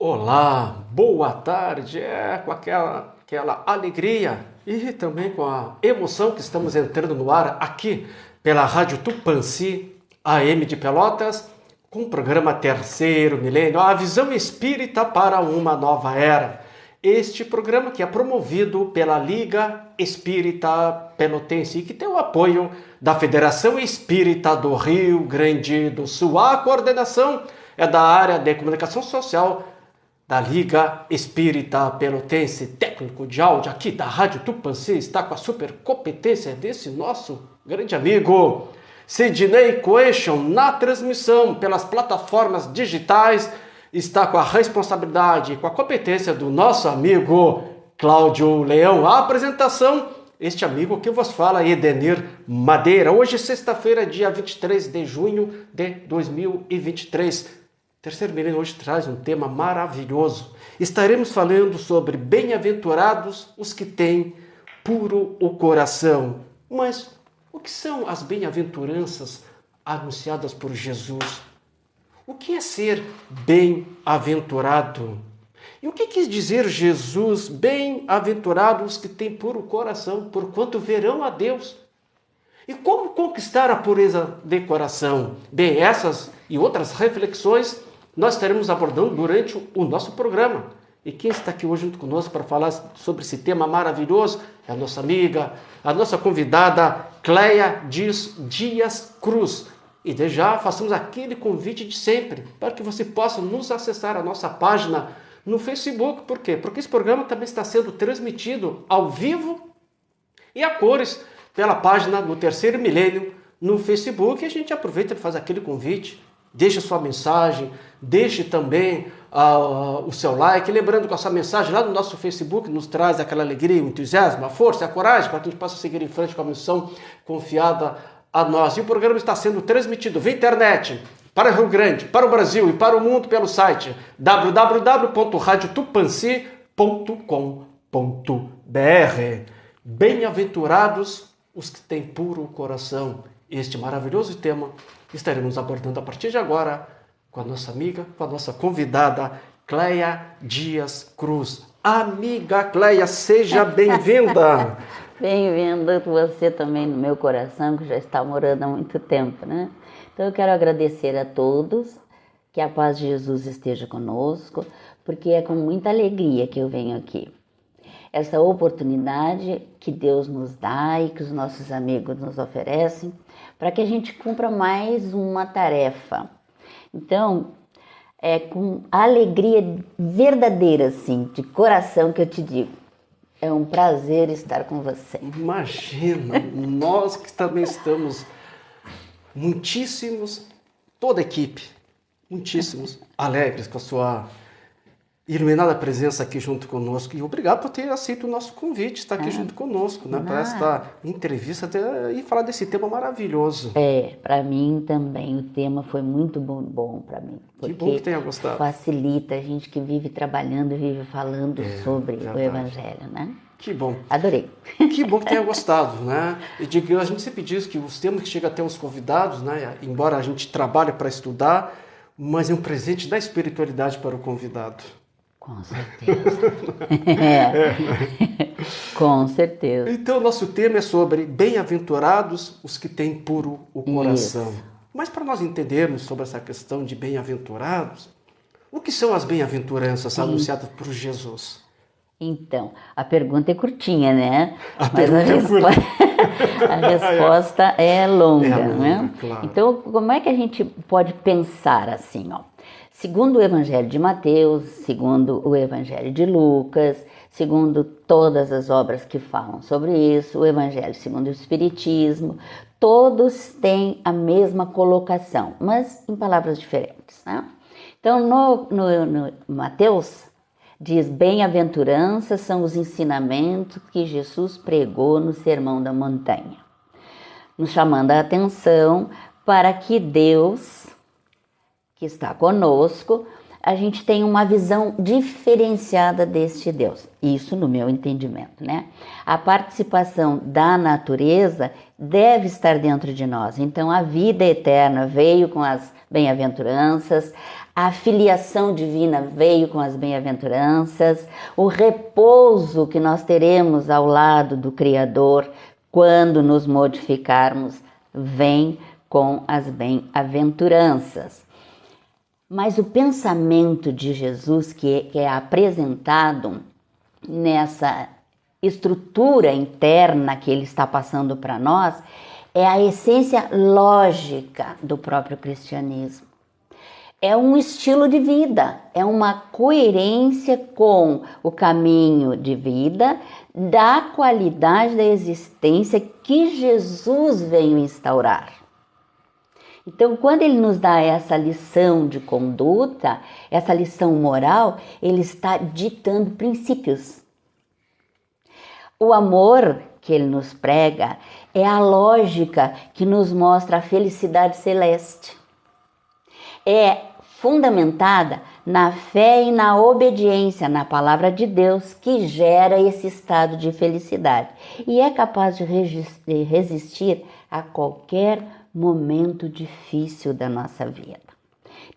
Olá, boa tarde, com aquela alegria e também com a emoção que estamos entrando no ar aqui pela Rádio Tupãssi, AM de Pelotas, com o programa Terceiro Milênio, a visão espírita para uma nova era. Este programa que é promovido pela Liga Espírita Pelotense e que tem o apoio da Federação Espírita do Rio Grande do Sul. A coordenação é da área de comunicação social da Liga Espírita Pelotense, técnico de áudio aqui da Rádio Tupãssi, está com a super competência desse nosso grande amigo Sidney Coation na transmissão pelas plataformas digitais, está com a responsabilidade, com a competência do nosso amigo Cláudio Leão. A apresentação, este amigo que vos fala, Edenir Madeira. Hoje, sexta-feira, dia 23 de junho de 2023. Terceiro Milênio hoje traz um tema maravilhoso. Estaremos falando sobre bem-aventurados os que têm puro o coração. Mas o que são as bem-aventuranças anunciadas por Jesus? O que é ser bem-aventurado? E o que quis dizer Jesus, bem-aventurados os que têm puro coração, porquanto verão a Deus? E como conquistar a pureza de coração? Bem, essas e outras reflexões nós estaremos abordando durante o nosso programa. E quem está aqui hoje junto conosco para falar sobre esse tema maravilhoso é a nossa amiga, a nossa convidada Cleia Dias Cruz. E desde já façamos aquele convite de sempre para que você possa nos acessar a nossa página no Facebook. Por quê? Porque esse programa também está sendo transmitido ao vivo e a cores pela página do Terceiro Milênio no Facebook. E a gente aproveita e faz aquele convite. Deixe sua mensagem, deixe também o seu like. Lembrando que a sua mensagem lá no nosso Facebook nos traz aquela alegria, o entusiasmo, a força, a coragem para que a gente possa seguir em frente com a missão confiada a nós. E o programa está sendo transmitido via internet para o Rio Grande, para o Brasil e para o mundo pelo site www.radiotupansi.com.br. Bem-aventurados os que têm puro coração. Este maravilhoso tema estaremos abordando a partir de agora com a nossa amiga, com a nossa convidada Cleia Dias Cruz. Amiga Cleia, seja bem-vinda! Bem-vinda você também no meu coração, que já está morando há muito tempo, né? Então eu quero agradecer a todos, que a paz de Jesus esteja conosco, porque é com muita alegria que eu venho aqui. Essa oportunidade que Deus nos dá e que os nossos amigos nos oferecem, para que a gente cumpra mais uma tarefa. Então, é com alegria verdadeira, assim, de coração que eu te digo. É um prazer estar com você. Imagina, nós que também estamos muitíssimos, toda a equipe, muitíssimos alegres com a sua iluminada presença aqui junto conosco. E obrigado por ter aceito o nosso convite, estar aqui junto conosco, né, para esta entrevista e falar desse tema maravilhoso. Para mim também o tema foi muito bom para mim. Que bom que tenha gostado. Facilita a gente que vive trabalhando, vive falando sobre o Evangelho, né? Que bom. Adorei. Que bom que tenha gostado, né? E a gente sempre diz que os temas que chegam até os convidados, né, embora a gente trabalhe para estudar, mas é um presente da espiritualidade para o convidado. Com certeza. Com certeza. Então, nosso tema é sobre bem-aventurados os que têm puro o coração. Isso. Mas para nós entendermos sobre essa questão de bem-aventurados, o que são as bem-aventuranças anunciadas por Jesus? Então, a pergunta é curtinha, né? A resposta é longa, né? Claro. Então, como é que a gente pode pensar assim, ó? Segundo o Evangelho de Mateus, segundo o Evangelho de Lucas, segundo todas as obras que falam sobre isso, o Evangelho segundo o Espiritismo, todos têm a mesma colocação, mas em palavras diferentes, né? Então, no Mateus, diz: bem-aventuranças são os ensinamentos que Jesus pregou no Sermão da Montanha, nos chamando a atenção para que Deus, que está conosco, a gente tem uma visão diferenciada deste Deus. Isso no meu entendimento, né? A participação da natureza deve estar dentro de nós. Então, a vida eterna veio com as bem-aventuranças, A filiação divina veio com as bem-aventuranças, o repouso que nós teremos ao lado do Criador quando nos modificarmos vem com as bem-aventuranças. Mas o pensamento de Jesus que é apresentado nessa estrutura interna que ele está passando para nós é a essência lógica do próprio cristianismo. É um estilo de vida, é uma coerência com o caminho de vida da qualidade da existência que Jesus veio instaurar. Então, quando ele nos dá essa lição de conduta, essa lição moral, ele está ditando princípios. O amor que ele nos prega é a lógica que nos mostra a felicidade celeste. É fundamentada na fé e na obediência na palavra de Deus que gera esse estado de felicidade e é capaz de resistir a qualquer momento difícil da nossa vida.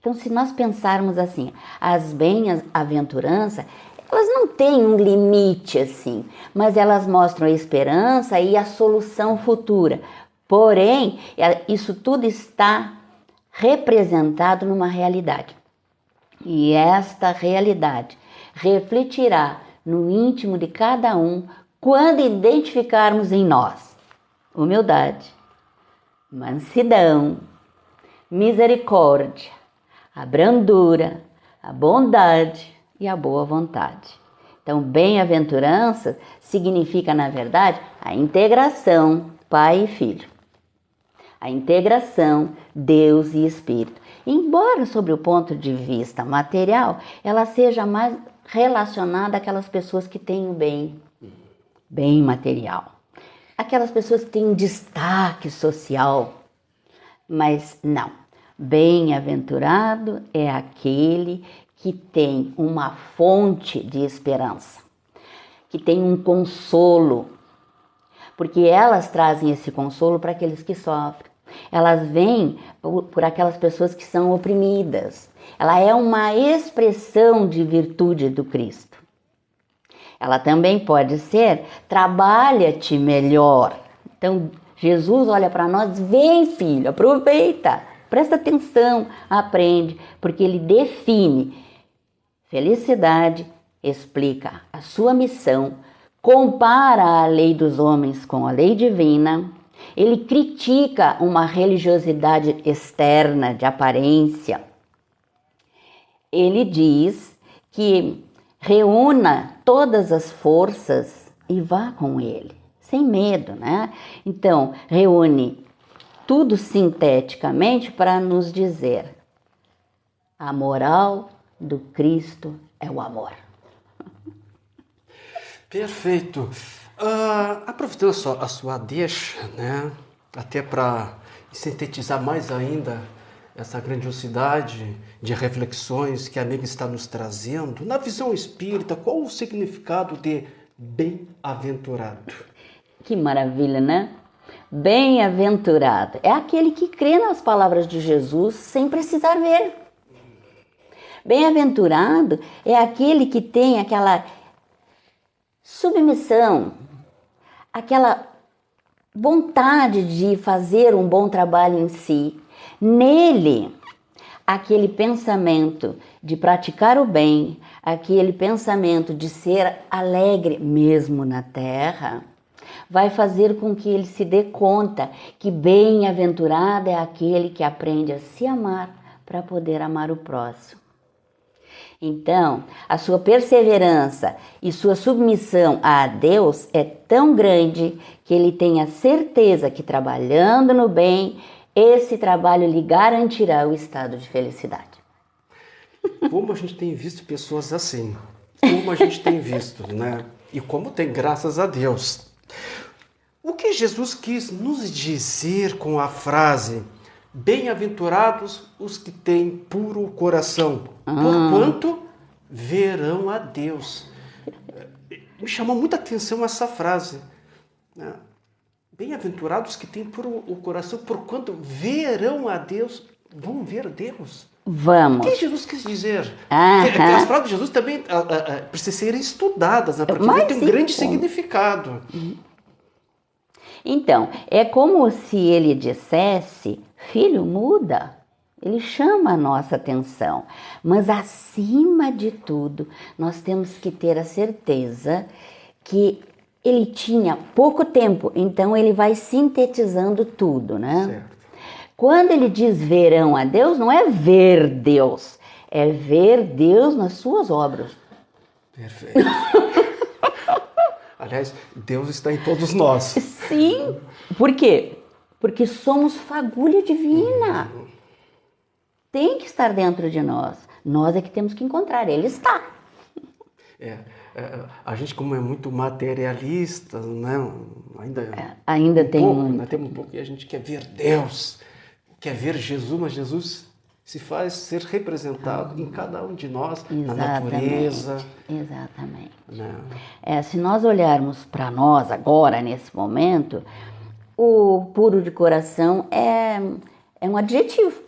Então, se nós pensarmos assim, as bem-aventuranças, elas não têm um limite assim, mas elas mostram a esperança e a solução futura. Porém, isso tudo está representado numa realidade. E esta realidade refletirá no íntimo de cada um quando identificarmos em nós humildade, mansidão, misericórdia, a brandura, a bondade e a boa vontade. Então, bem-aventurança significa, na verdade, a integração pai e filho. A integração Deus e Espírito. Embora, sobre o ponto de vista material, ela seja mais relacionada àquelas pessoas que têm o bem material. Aquelas pessoas que têm um destaque social. Mas não. Bem-aventurado é aquele que tem uma fonte de esperança, que tem um consolo, porque elas trazem esse consolo para aqueles que sofrem. Elas vêm por aquelas pessoas que são oprimidas. Ela é uma expressão de virtude do Cristo. Ela também pode ser, trabalha-te melhor. Então, Jesus olha para nós e diz, vem filho, aproveita, presta atenção, aprende, porque ele define felicidade, explica a sua missão, compara a lei dos homens com a lei divina, ele critica uma religiosidade externa, de aparência. Ele diz que reúna todas as forças e vá com ele, sem medo, né? Então, reúne tudo sinteticamente para nos dizer: a moral do Cristo é o amor. Perfeito. Aproveitando a sua deixa, né? Até para sintetizar mais ainda essa grandiosidade de reflexões que a amiga está nos trazendo, na visão espírita, qual o significado de bem-aventurado? Que maravilha, né? Bem-aventurado é aquele que crê nas palavras de Jesus sem precisar ver. Bem-aventurado é aquele que tem aquela submissão, aquela vontade de fazer um bom trabalho em si. Nele, aquele pensamento de praticar o bem, aquele pensamento de ser alegre mesmo na terra, vai fazer com que ele se dê conta que bem-aventurado é aquele que aprende a se amar para poder amar o próximo. Então, a sua perseverança e sua submissão a Deus é tão grande que ele tem a certeza que trabalhando no bem, esse trabalho lhe garantirá o estado de felicidade. Como a gente tem visto pessoas assim, como a gente tem visto, né? E como tem, graças a Deus. O que Jesus quis nos dizer com a frase bem-aventurados os que têm puro coração, porquanto verão a Deus. Me chamou muita atenção essa frase. Bem-aventurados que têm puro o coração, porquanto verão a Deus. Vão ver Deus. Vamos. O que Jesus quis dizer? Aham. Porque as palavras de Jesus também precisam ser estudadas, né? Porque Mas tem um sim, grande como? significado. Então, é como se ele dissesse, filho, muda. Ele chama a nossa atenção. Mas, acima de tudo, nós temos que ter a certeza que ele tinha pouco tempo, então ele vai sintetizando tudo, né? Certo. Quando ele diz verão a Deus, não é ver Deus, é ver Deus nas suas obras. Perfeito. Aliás, Deus está em todos nós. Sim. Por quê? Porque somos fagulha divina. Tem que estar dentro de nós. Nós é que temos que encontrar. Ele está. A gente, como é muito materialista, né? Ainda um tem pouco, muito. né? Temos um pouco, e a gente quer ver Deus, quer ver Jesus, mas Jesus se faz ser representado em cada um de nós, na natureza. Exatamente. Né? Se nós olharmos para nós agora, nesse momento, o puro de coração é um adjetivo.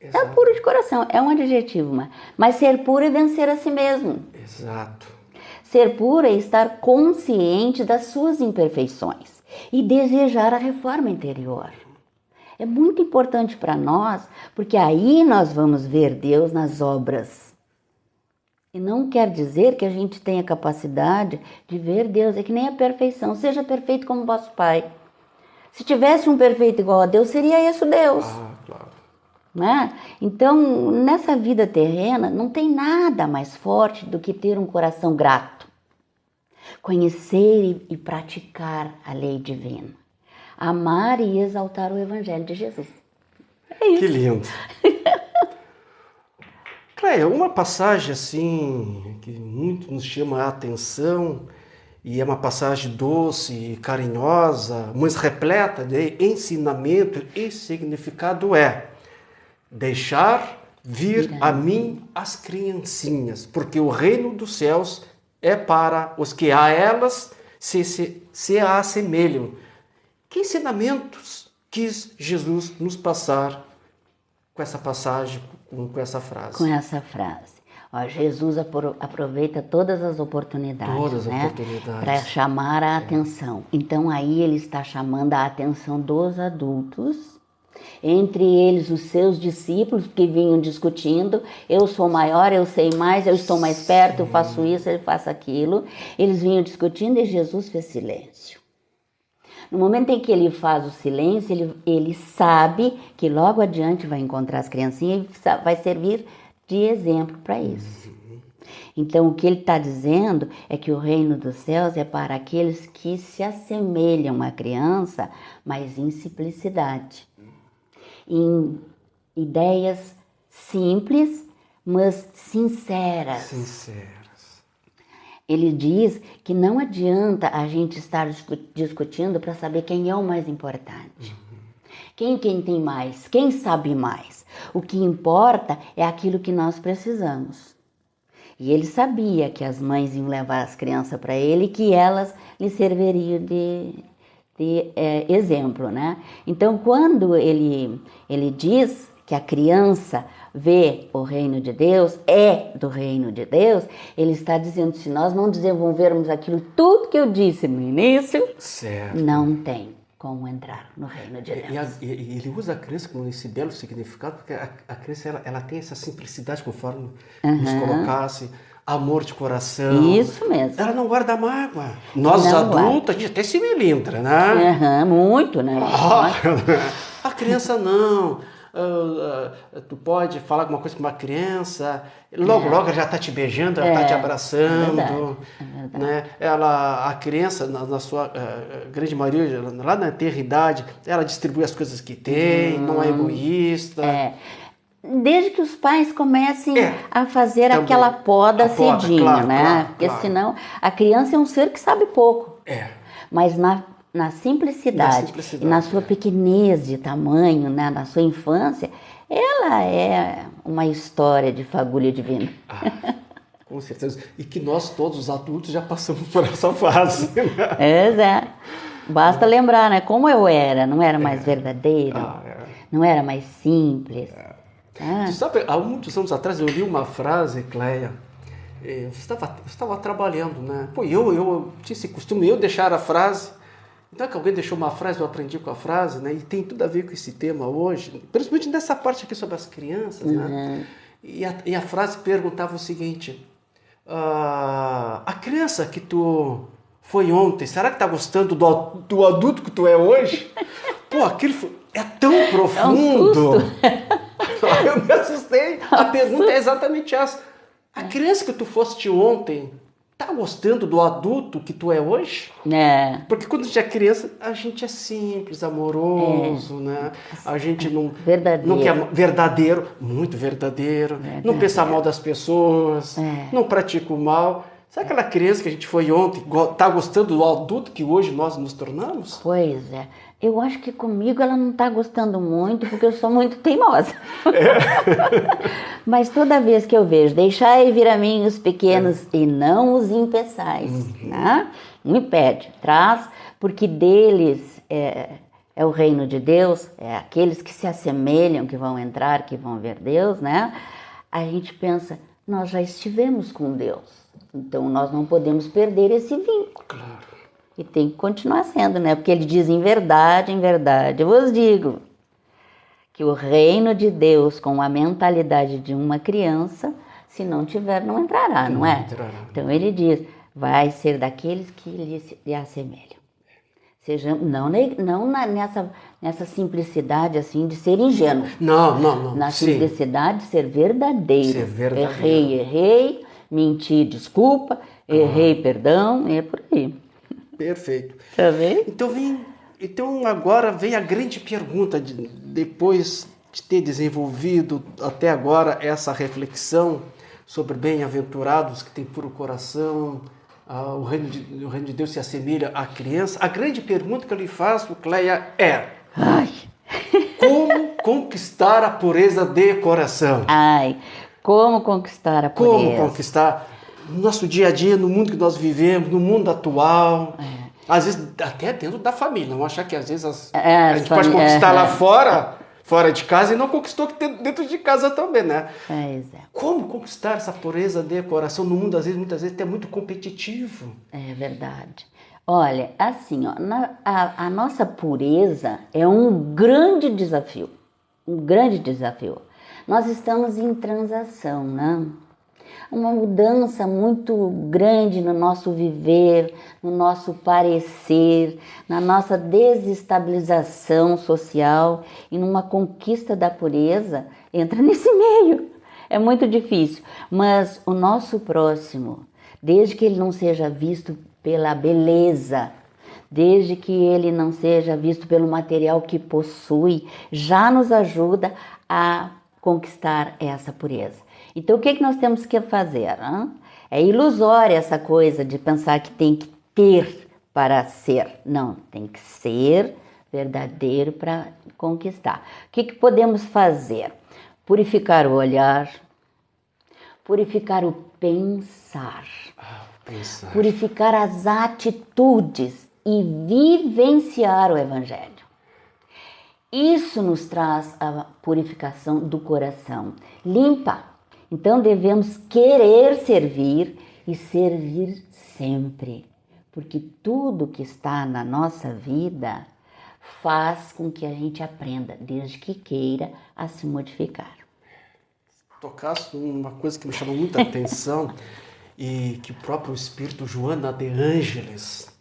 É puro de coração, é um adjetivo. Mas ser puro é vencer a si mesmo. Exato. Ser puro é estar consciente das suas imperfeições e desejar a reforma interior. É muito importante para nós, porque aí nós vamos ver Deus nas obras. E não quer dizer que a gente tenha capacidade de ver Deus, é que nem a perfeição. Seja perfeito como vosso Pai. Se tivesse um perfeito igual a Deus, seria esse o Deus. Claro. Né? Então, nessa vida terrena, não tem nada mais forte do que ter um coração grato. Conhecer e praticar a lei divina. Amar e exaltar o Evangelho de Jesus. É isso. Que lindo. Cleia, uma passagem assim que muito nos chama a atenção e é uma passagem doce e carinhosa, mas repleta de ensinamento e significado é: deixar vir a mim as criancinhas, porque o reino dos céus é para os que a elas se assemelham. Que ensinamentos quis Jesus nos passar com essa passagem, com essa frase? Com essa frase. Jesus aproveita todas as oportunidades, para chamar a atenção. Então aí ele está chamando a atenção dos adultos, entre eles os seus discípulos que vinham discutindo, eu sou maior, eu sei mais, eu estou mais perto, eu faço isso, ele faz aquilo. Eles vinham discutindo e Jesus fez silêncio. No momento em que ele faz o silêncio, ele sabe que logo adiante vai encontrar as criancinhas e vai servir de exemplo para isso. Então, o que ele está dizendo é que o reino dos céus é para aqueles que se assemelham à criança, mas em simplicidade. Em ideias simples, mas sinceras. Ele diz que não adianta a gente estar discutindo para saber quem é o mais importante. Quem tem mais, quem sabe mais. O que importa é aquilo que nós precisamos. E ele sabia que as mães iam levar as crianças para ele e que elas lhe serviriam de exemplo, né? Então, quando ele diz que a criança vê o reino de Deus, é do reino de Deus, ele está dizendo, se nós não desenvolvermos aquilo tudo que eu disse no início, não tem como entrar no reino de Deus. E ele usa a criança com esse belo significado, porque a criança ela tem essa simplicidade, conforme nos colocasse, amor de coração. Isso mesmo. Ela não guarda mágoa. Nós adultos, a gente até se melindra, né? Muito, né? A criança não. Tu pode falar alguma coisa com uma criança, logo ela já está te beijando, ela está te abraçando. É verdade. Né? A criança, na sua grande maioria, lá na eternidade, ela distribui as coisas que tem, não é egoísta. Desde que os pais comecem a fazer também aquela poda cedinho, claro, né? Porque senão a criança é um ser que sabe pouco. Mas na simplicidade e na sua pequenez de tamanho, né? Na sua infância, ela é uma história de fagulha divina. Com certeza. E que nós todos os adultos já passamos por essa fase. Basta lembrar, né? Como eu era, não era mais verdadeiro, não era mais simples. Tu sabe, há muitos anos atrás eu li uma frase, Cleia, eu estava trabalhando, né? Pô, eu tinha esse costume, eu deixar a frase. Então que alguém deixou uma frase, eu aprendi com a frase, né? E tem tudo a ver com esse tema hoje, principalmente nessa parte aqui sobre as crianças, né? E a frase perguntava o seguinte: a criança que tu foi ontem, será que tá gostando do adulto que tu é hoje? Pô, é tão profundo. Eu me assustei. A pergunta é exatamente essa. A criança que tu foste ontem, tá gostando do adulto que tu é hoje? Porque quando a gente é criança, a gente é simples, amoroso, né? A gente não quer verdadeiro, muito verdadeiro, não pensa mal das pessoas, não pratica o mal. Sabe aquela criança que a gente foi ontem, tá gostando do adulto que hoje nós nos tornamos? Pois é. Eu acho que comigo ela não tá gostando muito, porque eu sou muito teimosa. Mas toda vez que eu vejo, deixai vir a mim os pequenos e não os impeçais, né? Não impede, traz, porque deles é o reino de Deus, é aqueles que se assemelham, que vão entrar, que vão ver Deus, né? A gente pensa, nós já estivemos com Deus, então nós não podemos perder esse vínculo. Claro. E tem que continuar sendo, né? Porque ele diz em verdade, eu vos digo que o reino de Deus com a mentalidade de uma criança, se não tiver, não entrará, não é? Então ele diz, vai ser daqueles que lhe assemelham. Seja, não nessa simplicidade assim de ser ingênuo. Não. Na simplicidade de ser verdadeiro. Errei, menti, desculpa, errei, perdão, é por aí. Perfeito. Tá vendo? Então agora vem a grande pergunta, depois de ter desenvolvido até agora essa reflexão sobre bem-aventurados que têm puro coração, o reino de Deus se assemelha à criança. A grande pergunta que eu lhe faço, Cleia, é: como conquistar a pureza de coração? Como conquistar a pureza? Como conquistar no nosso dia a dia, no mundo que nós vivemos, no mundo atual, às vezes até dentro da família. Não achar que às vezes a gente pode conquistar lá fora de casa e não conquistou dentro de casa também, né? Como conquistar essa pureza de coração no mundo, muitas vezes até muito competitivo? É verdade. Olha, assim, ó, a nossa pureza é um grande desafio. Nós estamos em transação, né? Uma mudança muito grande no nosso viver, no nosso parecer, na nossa desestabilização social e numa conquista da pureza entra nesse meio. É muito difícil, mas o nosso próximo, desde que ele não seja visto pela beleza, desde que ele não seja visto pelo material que possui, já nos ajuda a conquistar essa pureza. Então, o que nós temos que fazer? Hein? É ilusória essa coisa de pensar que tem que ter para ser. Não, tem que ser verdadeiro para conquistar. O que podemos fazer? Purificar o olhar, purificar o pensar, purificar as atitudes e vivenciar o Evangelho. Isso nos traz a purificação do coração. Limpa. Então devemos querer servir e servir sempre, porque tudo que está na nossa vida faz com que a gente aprenda, desde que queira, a se modificar. Tocasse uma coisa que me chamou muita atenção e que o próprio espírito Joana de Ângeles,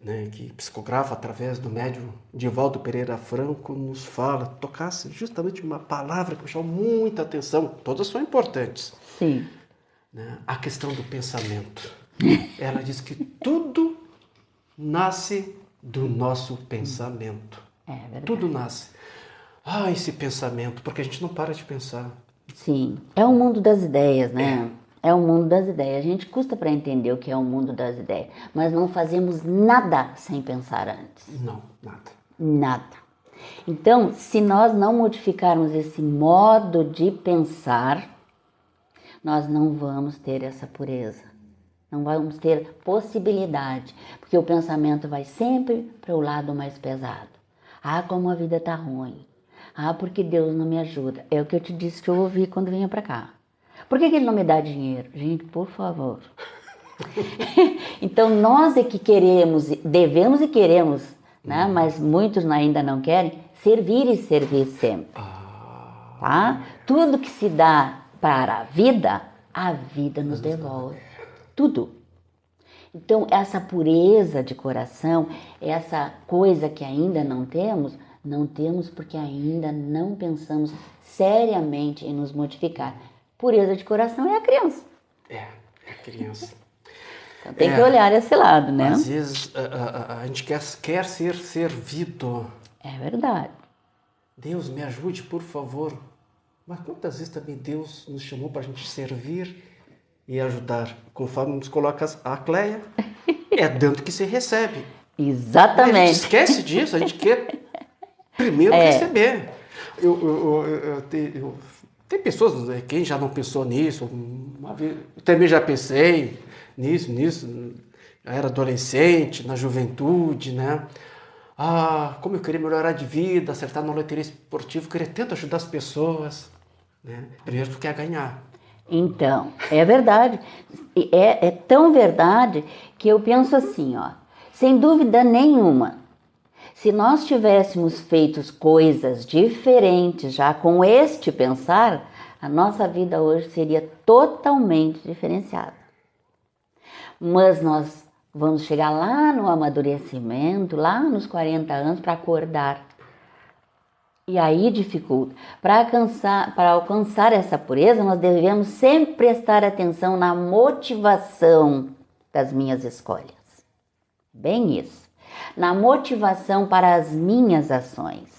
né, que psicografa através do médium Divaldo Pereira Franco, nos fala, tocasse justamente uma palavra que me chamou muita atenção, todas são importantes. Sim. Né, a questão do pensamento. Ela diz que tudo nasce do nosso pensamento. É verdade. Tudo nasce. Esse pensamento, porque a gente não para de pensar. Sim, é o mundo das ideias, né? É o mundo das ideias. A gente custa para entender o que é o mundo das ideias, mas não fazemos nada sem pensar antes. Não, nada. Nada. Então, se nós não modificarmos esse modo de pensar, nós não vamos ter essa pureza. Não vamos ter possibilidade, porque o pensamento vai sempre para o lado mais pesado. Como a vida está ruim. Ah, porque Deus não me ajuda. É o que eu te disse que eu ouvi quando vinha para cá. Por que Ele não me dá dinheiro? Gente, por favor. Então, nós é que queremos, devemos e queremos, né? Mas muitos ainda não querem, servir e servir sempre. Tá? Tudo que se dá para a vida nos devolve. Tudo. Então, essa pureza de coração, essa coisa que ainda não temos porque ainda não pensamos seriamente em nos modificar. Pureza de coração é a criança. É a criança. Então, tem que olhar esse lado, né? Às vezes a gente quer ser servido. É verdade. Deus, me ajude, por favor. Mas quantas vezes também Deus nos chamou para a gente servir e ajudar? Conforme nos coloca a Cleia, é dando que se recebe. Exatamente. A gente esquece disso, a gente quer primeiro receber. Tem pessoas, né, quem já não pensou nisso, uma vez, eu também já pensei nisso, eu era adolescente, na juventude, né? Ah, como eu queria melhorar de vida, acertar na loteria esportiva, eu queria tanto ajudar as pessoas, né? Primeiro tu quer ganhar. Então, é verdade. É tão verdade que eu penso assim, ó, sem dúvida nenhuma, se nós tivéssemos feito coisas diferentes já com este pensar, a nossa vida hoje seria totalmente diferenciada. Mas nós vamos chegar lá no amadurecimento, lá nos 40 anos, para acordar. E aí dificulta. Para alcançar essa pureza, nós devemos sempre prestar atenção na motivação das minhas escolhas. Bem isso. Na motivação para as minhas ações.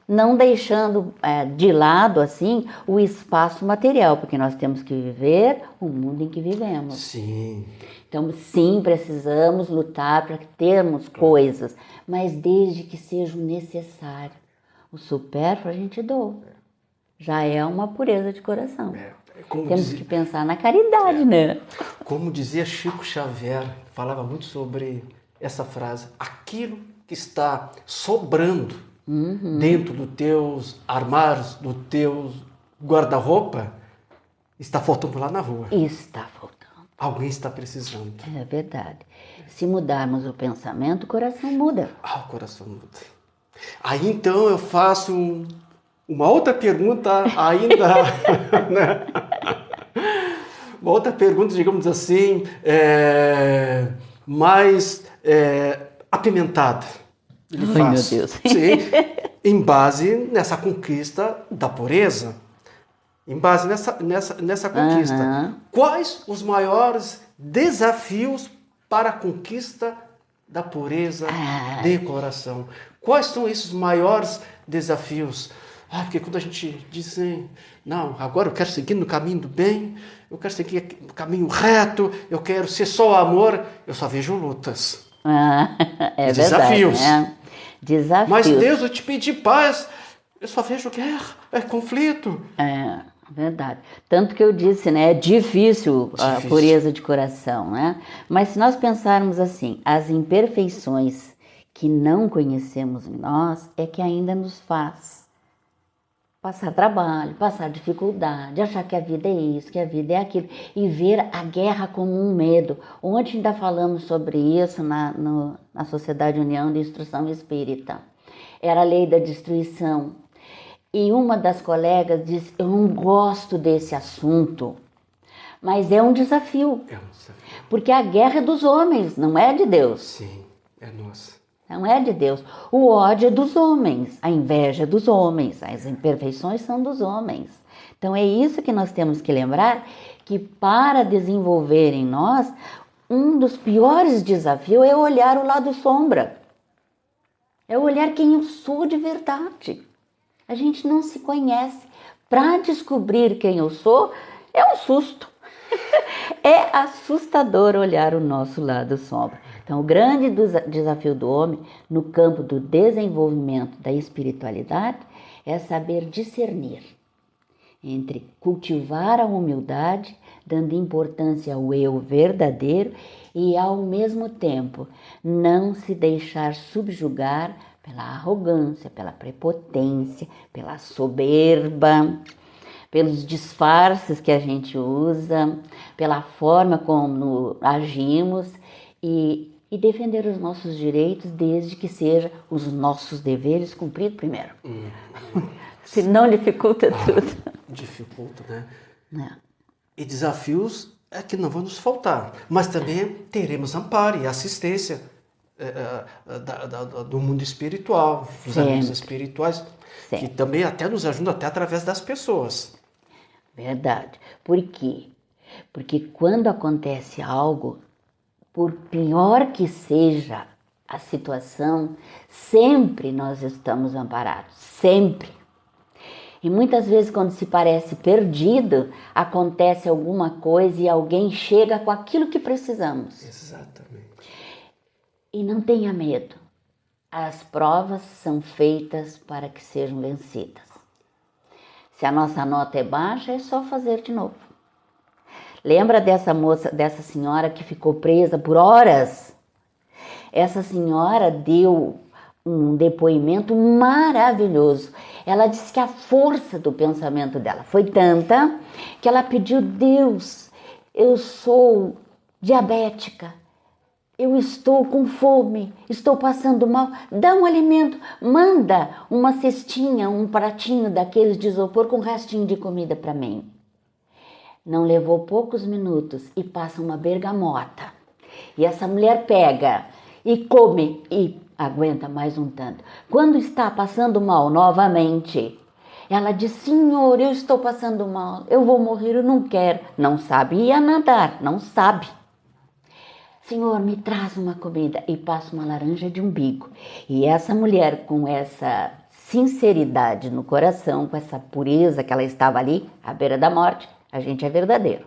Não deixando de lado, assim, o espaço material, porque nós temos que viver o mundo em que vivemos. Sim. Então, sim, precisamos lutar para termos coisas, mas desde que seja o necessário. O supérfluo a gente doa. Já é uma pureza de coração. Temos que pensar na caridade, né? Como dizia Chico Xavier, falava muito sobre essa frase. Aquilo que está sobrando dentro dos teus armários, do teu guarda-roupa, está faltando lá na rua. Está faltando. Alguém está precisando. É verdade. Se mudarmos o pensamento, o coração muda. O coração muda. Aí então eu faço uma outra pergunta ainda, né? Uma outra pergunta, digamos assim, mais apimentada. Ele Ai, faz, meu Deus. sim, em base nessa conquista da pureza. Em base nessa conquista. Quais os maiores desafios para a conquista da pureza de coração? Quais são esses maiores desafios? Porque quando a gente diz assim, não, agora eu quero seguir no caminho do bem, eu quero seguir no caminho reto, eu quero ser só amor, eu só vejo lutas. É desafios. Verdade, né? Desafios. Mas Deus, eu te pedi paz, eu só vejo guerra, conflito. É verdade. Tanto que eu disse, né? É difícil a pureza de coração, né? Mas se nós pensarmos assim, as imperfeições que não conhecemos em nós é que ainda nos faz passar trabalho, passar dificuldade, achar que a vida é isso, que a vida é aquilo, e ver a guerra como um medo. Ontem ainda falamos sobre isso na Sociedade União de Instrução Espírita. Era a lei da destruição. E uma das colegas disse, eu não gosto desse assunto, mas é um desafio. É um desafio. Porque a guerra é dos homens, não é de Deus. Sim, é nossa. Não é de Deus. O ódio é dos homens, a inveja é dos homens, as imperfeições são dos homens. Então é isso que nós temos que lembrar, que para desenvolver em nós, um dos piores desafios é olhar o lado sombra. É olhar quem eu sou de verdade. A gente não se conhece. Para descobrir quem eu sou, é um susto. É assustador olhar o nosso lado sombra. Então, o grande desafio do homem no campo do desenvolvimento da espiritualidade é saber discernir entre cultivar a humildade, dando importância ao eu verdadeiro e, ao mesmo tempo, não se deixar subjugar pela arrogância, pela prepotência, pela soberba, pelos disfarces que a gente usa, pela forma como agimos e defender os nossos direitos desde que seja os nossos deveres cumpridos primeiro. Senão dificulta tudo. Dificulta, né? Não. E desafios é que não vão nos faltar, mas também teremos amparo e assistência do mundo espiritual, dos amigos espirituais, que também até nos ajudam até através das pessoas. Verdade. Por quê? Porque quando acontece algo, por pior que seja a situação, sempre nós estamos amparados, sempre. E muitas vezes quando se parece perdido, acontece alguma coisa e alguém chega com aquilo que precisamos. Exatamente. E não tenha medo. As provas são feitas para que sejam vencidas. Se a nossa nota é baixa, é só fazer de novo. Lembra dessa moça, dessa senhora que ficou presa por horas? Essa senhora deu um depoimento maravilhoso. Ela disse que a força do pensamento dela foi tanta que ela pediu: Deus, eu sou diabética, eu estou com fome, estou passando mal, dá um alimento, manda uma cestinha, um pratinho daqueles de isopor com um restinho de comida para mim. Não levou poucos minutos e passa uma bergamota. E essa mulher pega e come e aguenta mais um tanto. Quando está passando mal novamente, ela diz: Senhor, eu estou passando mal, eu vou morrer, eu não quero. Não sabe ir a nadar, não sabe. Senhor, me traz uma comida, e passa uma laranja de umbigo. E essa mulher, com essa sinceridade no coração, com essa pureza que ela estava ali, à beira da morte, a gente é verdadeiro,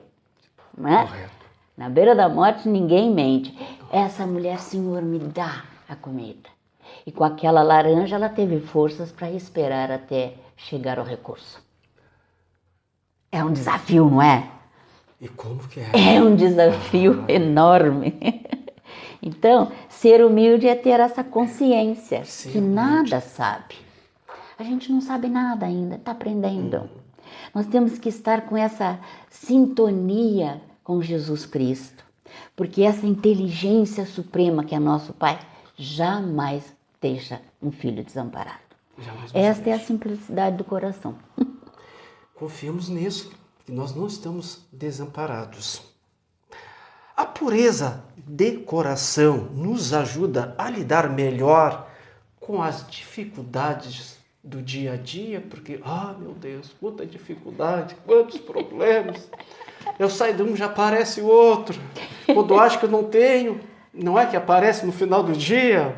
não é? Correto. Na beira da morte ninguém mente. Essa mulher: Senhor, me dá a comida. E com aquela laranja ela teve forças para esperar até chegar ao recurso. É um desafio, não é? E como que é? É um desafio enorme. Então, ser humilde é ter essa consciência que nada sabe. A gente não sabe nada ainda, está aprendendo. Nós temos que estar com essa sintonia com Jesus Cristo, porque essa inteligência suprema que é nosso Pai jamais deixa um filho desamparado. Esta é a simplicidade do coração. Confiamos nisso, que nós não estamos desamparados. A pureza de coração nos ajuda a lidar melhor com as dificuldades do dia a dia, porque, meu Deus, quanta dificuldade, quantos problemas. Eu saio de um, já aparece o outro. Quando eu acho que eu não tenho, não é que aparece no final do dia,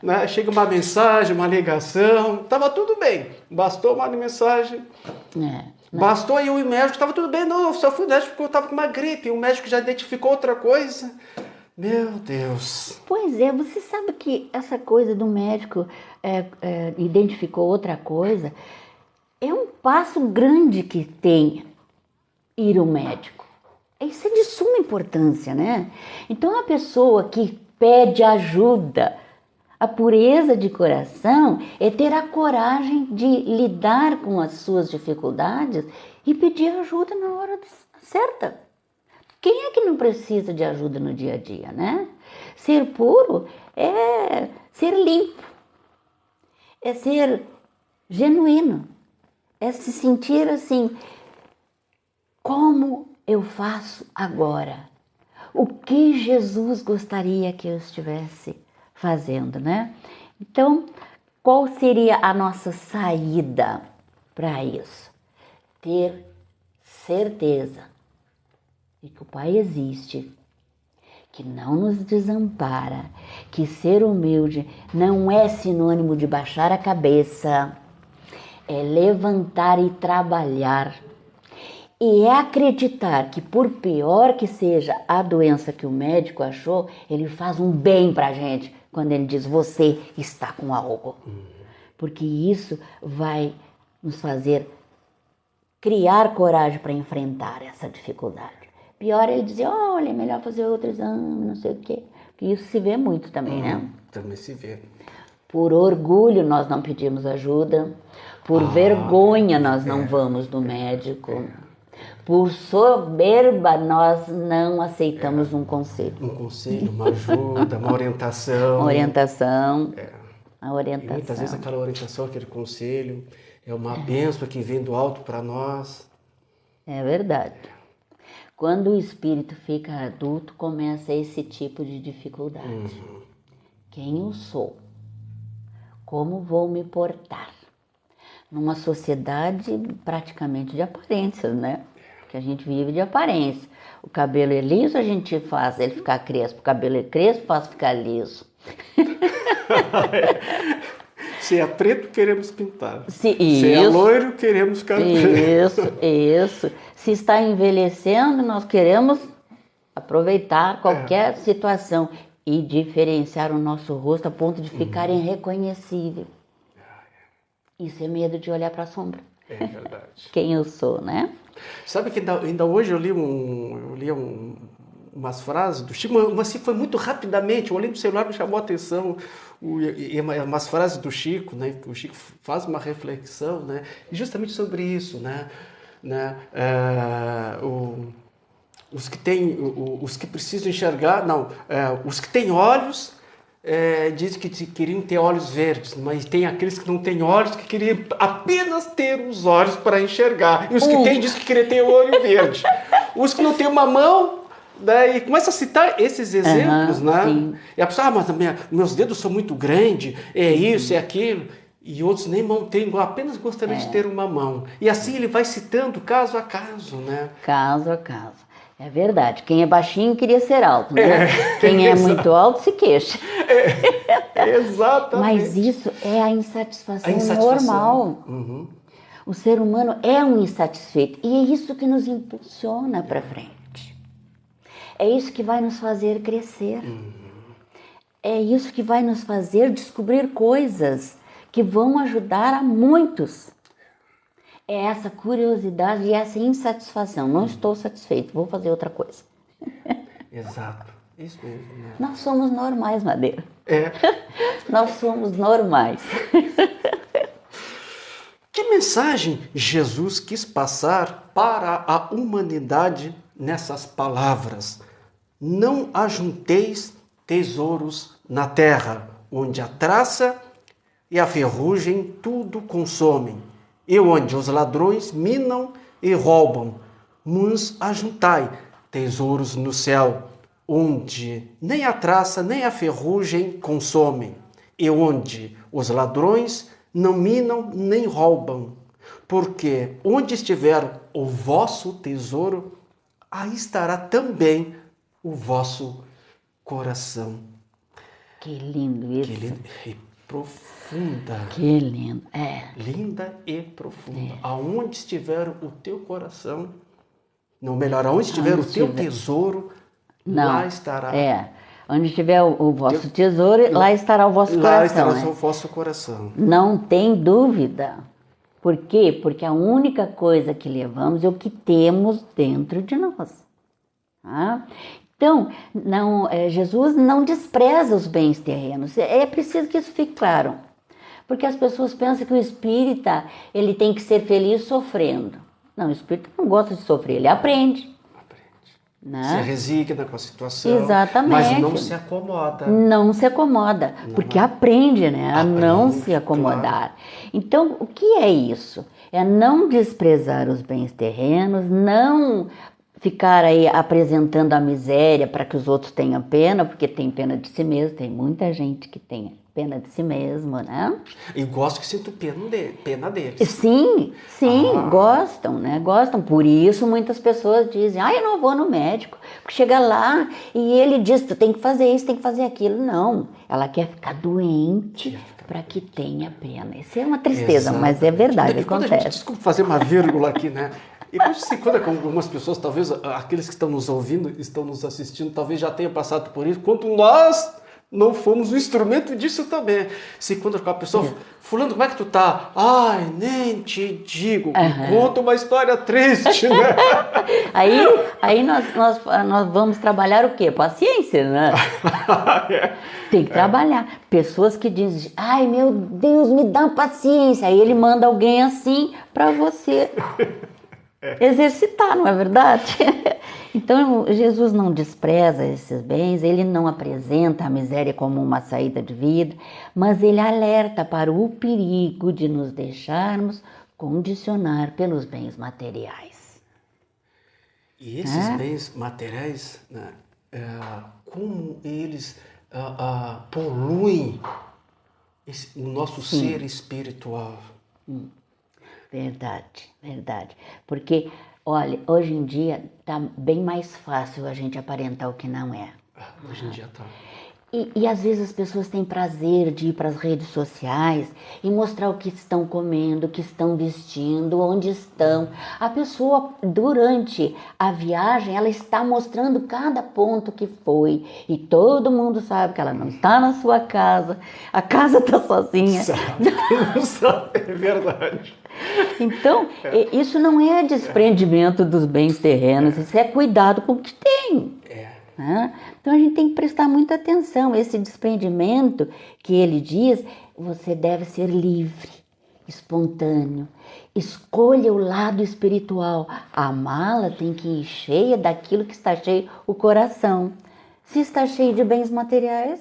né? Chega uma mensagem, uma ligação, estava tudo bem, bastou uma mensagem, bastou e o médico estava tudo bem, não, eu só fui médico porque eu estava com uma gripe, o médico já identificou outra coisa. Meu Deus. Pois é, você sabe que essa coisa do médico identificou outra coisa, é um passo grande que tem ir ao médico. Isso é de suma importância, né? Então a pessoa que pede ajuda, a pureza de coração é ter a coragem de lidar com as suas dificuldades e pedir ajuda na hora certa. Quem é que não precisa de ajuda no dia a dia, né? Ser puro é ser limpo, é ser genuíno, é se sentir assim: como eu faço agora? O que Jesus gostaria que eu estivesse fazendo, né? Então, qual seria a nossa saída para isso? Ter certeza de que o Pai existe, que não nos desampara, que ser humilde não é sinônimo de baixar a cabeça, é levantar e trabalhar. E é acreditar que, por pior que seja a doença que o médico achou, ele faz um bem pra gente quando ele diz: você está com algo. Porque isso vai nos fazer criar coragem para enfrentar essa dificuldade. Pior é ele dizer: olha, é melhor fazer outro exame, não sei o quê. Porque isso se vê muito também, né? Também se vê. Por orgulho nós não pedimos ajuda, por vergonha nós não vamos no médico, por soberba nós não aceitamos um conselho. Um conselho, uma ajuda, uma orientação. Uma orientação. A E orientação. muitas vezes aquela orientação, aquele conselho, é uma bênção que vem do alto para nós. É verdade. Quando o espírito fica adulto, começa esse tipo de dificuldade. Quem eu sou? Como vou me portar? Numa sociedade praticamente de aparências, né? Que a gente vive de aparência. O cabelo é liso, a gente faz ele ficar crespo. O cabelo é crespo, faz ficar liso. Se é preto, queremos pintar. Se é loiro, queremos ficar Isso. Se está envelhecendo, nós queremos aproveitar qualquer situação e diferenciar o nosso rosto a ponto de ficar irreconhecível. Isso é medo de olhar para a sombra. É verdade. Quem eu sou, né? Sabe que ainda hoje eu li umas frases do Chico, mas assim, foi muito rapidamente. Eu olhei no celular, me chamou a atenção umas frases do Chico, né? O Chico faz uma reflexão, né? Justamente sobre isso, né? Os que precisam enxergar, os que têm olhos dizem que queriam ter olhos verdes, mas tem aqueles que não têm olhos que queriam apenas ter os olhos para enxergar. E os que têm dizem que queriam ter o olho verde. Os que não têm uma mão, daí começa a citar esses exemplos, né? Sim. E a pessoa, mas meus dedos são muito grandes, é isso, é aquilo. E outros nem mão têm, apenas gostaria de ter uma mão. E assim ele vai citando caso a caso, né? Caso a caso. É verdade. Quem é baixinho queria ser alto, né? Quem é muito alto se queixa. Exatamente. Mas isso é a insatisfação normal. O ser humano é um insatisfeito. E é isso que nos impulsiona para frente. É isso que vai nos fazer crescer. É isso que vai nos fazer descobrir coisas que vão ajudar a muitos. É essa curiosidade e essa insatisfação. Não estou satisfeito, vou fazer outra coisa. Exato. Isso mesmo. Né? Nós somos normais, Madeira. Nós somos normais. Que mensagem Jesus quis passar para a humanidade nessas palavras? Não ajunteis tesouros na terra, onde a traça e a ferrugem tudo consomem, e onde os ladrões minam e roubam. Mas ajuntai tesouros no céu, onde nem a traça nem a ferrugem consomem, e onde os ladrões não minam nem roubam. Porque onde estiver o vosso tesouro, aí estará também o vosso coração. Que lindo isso. Que lindo e profunda. Que lindo. Linda e profunda. Aonde estiver o teu coração, não, melhor, aonde estiver o teu tesouro, lá estará. Onde estiver o vosso tesouro, lá estará o vosso coração. Lá estará o vosso coração. Não tem dúvida. Por quê? Porque a única coisa que levamos é o que temos dentro de nós. Tá? Então, Jesus não despreza os bens terrenos. É preciso que isso fique claro. Porque as pessoas pensam que o espírita ele tem que ser feliz sofrendo. Não, o espírita não gosta de sofrer, ele aprende. Né? Se resigna com a situação, exatamente. Mas não se acomoda. Não se acomoda, porque aprende, né? A não se acomodar. Claro. Então, o que é isso? É não desprezar os bens terrenos, não ficar aí apresentando a miséria para que os outros tenham pena, porque tem pena de si mesmo, tem muita gente que tem pena de si mesmo, né? E gosto que sinto pena deles. Sim, gostam, né? Gostam. Por isso muitas pessoas dizem, eu não vou no médico, porque chega lá e ele diz, tu tem que fazer isso, tem que fazer aquilo. Não, ela quer ficar doente para que tenha pena. Isso é uma tristeza, mas é verdade, acontece. Desculpa fazer uma vírgula aqui, né? E quando se encontra com algumas pessoas, talvez aqueles que estão nos ouvindo, estão nos assistindo, talvez já tenham passado por isso, quando nós não fomos o instrumento disso também. Se encontra com a pessoa, fulano, como é que tu tá? Ai, nem te digo, conta uma história triste, né? Aí nós vamos trabalhar o quê? Paciência, né? Tem que trabalhar. Pessoas que dizem, ai meu Deus, me dá paciência. Aí ele manda alguém assim para você exercitar, não é verdade? Então, Jesus não despreza esses bens, ele não apresenta a miséria como uma saída de vida, mas ele alerta para o perigo de nos deixarmos condicionar pelos bens materiais. E esses bens materiais, né, como eles poluem o nosso ser espiritual? Verdade, verdade. Porque, olha, hoje em dia tá bem mais fácil a gente aparentar o que não é. Hoje em dia tá. E às vezes as pessoas têm prazer de ir para as redes sociais e mostrar o que estão comendo, o que estão vestindo, onde estão. A pessoa, durante a viagem, ela está mostrando cada ponto que foi. E todo mundo sabe que ela não está na sua casa, a casa está sozinha. É verdade. Então, isso não é desprendimento dos bens terrenos, isso é cuidado com o que tem. Né? Então a gente tem que prestar muita atenção. Esse desprendimento que ele diz, você deve ser livre, espontâneo. Escolha o lado espiritual. A mala tem que ir cheia daquilo que está cheio o coração. Se está cheio de bens materiais,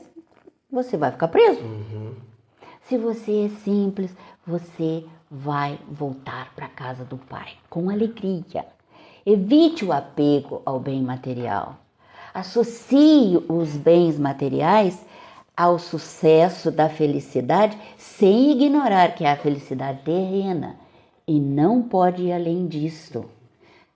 você vai ficar preso. Se você é simples, você vai voltar para a casa do Pai com alegria. Evite o apego ao bem material. Associe os bens materiais ao sucesso da felicidade sem ignorar que é a felicidade terrena e não pode ir além disso.